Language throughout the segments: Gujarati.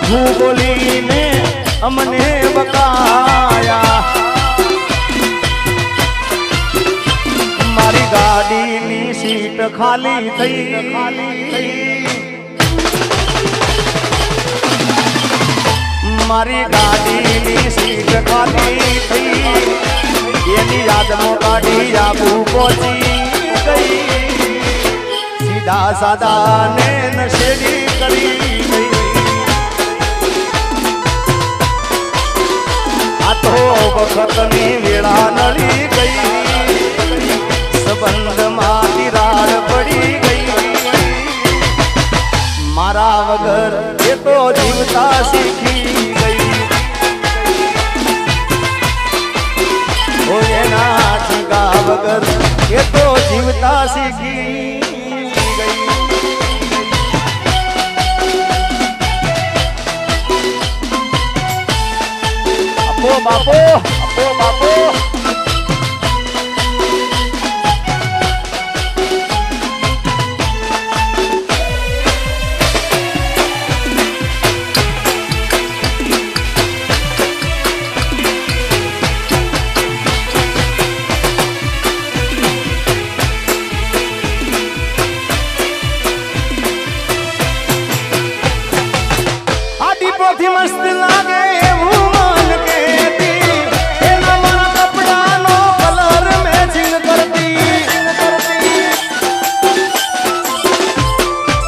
કડવું બોલીને અમને બકાયા. મારી ગાડીની સીટ ખાલી થઈ. મારી ગાડીની સીટ ખાલી થઈ. એની યાદમાં કાઢી આબુ પહોંચી ગઈ. સીધા સાદા ને નશેડી કરી ગઈ. આ તો વખતની વેળા નડી ગઈ. સંબંધમાં તિરાડ પડી ગઈ. મારા વગર એ તો જીવતા શીખી ગઈ. ઓ એના ઠીકા વગર એ તો જીવતા શીખી ગઈ. આપો બાપો, આપો બાપો. મસ્ત લાગે એવું મન કેતી. એના મારા કપડાનો કલર મેચિંગ કરતી.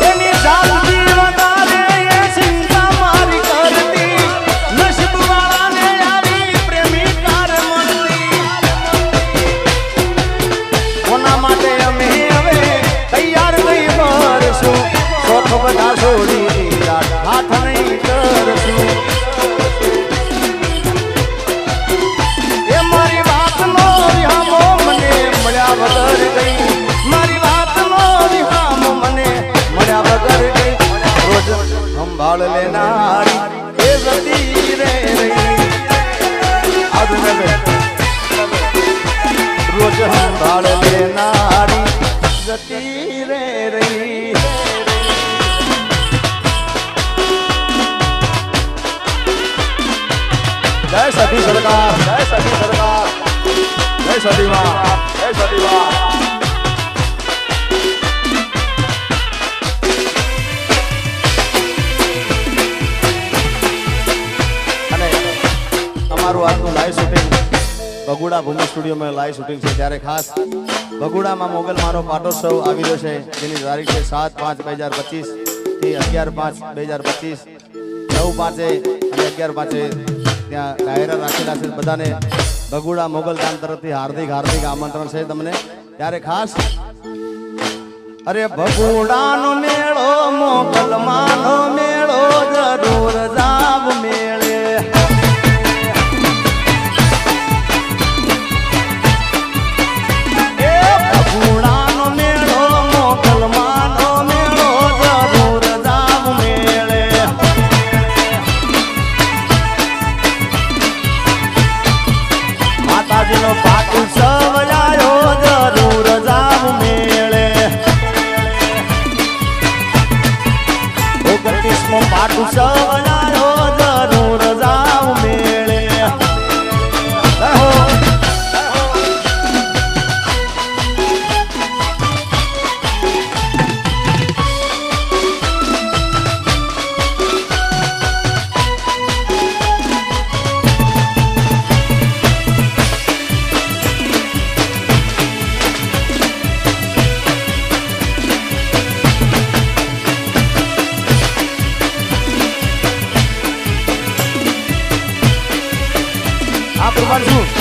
એની જાતથી વધારે એ ચિંતા મારી કરતી. નસીબ વાળાને આવી પ્રેમિકાર મળતી. કોના માટે અમે હવે તૈયાર નહીં ભરશું. શોખ બધા છોડી હાથ નહીં કરશું. એ મારી વાતનો વિહામો મને મળ્યા વગર ગઈ. મારી વાતનો વિહામો મને મળ્યા વગર ગઈ. રોજ સંભાળ લેનારી એ જતી રે રહી. રોજ સંભાળ લેનારી જતી રે રહી. જય સતી સરકાર, જય સતી સરકાર, જય સતી માં, જય સતી માં. અને અમારું આજનું લાઈવ શૂટિંગ બગુડા ભૂમિ સ્ટુડિયોમાં લાઈવ શૂટિંગ છે. ત્યારે ખાસ બગુડામાં મોગલ મારો પાટોત્સવ આવી રહ્યો છે. જેની તારીખ છે 7/5/2025 થી 11/5/2025. 9/5 અને 11/5 ત્યાં ડાયરા રાખેલા છે. બધાને બગુડા મોગલ ગામ તરફથી હાર્દિક હાર્દિક આમંત્રણ છે તમને. ત્યારે ખાસ અરે બગુડાનો મેળો મોગલ માનો મેળો જરૂર જાવ મેળે. એ બગુડાનો મેળો મોગલ માનો મેળો જરૂર જાવ મેળે. માતાજીનો પાટોત્સવ લાયો જરૂર જાવ મેળે. 29મો પાટોત્સવ લાયો જરૂર જાવ મેળે. આ પ્રમાણે શું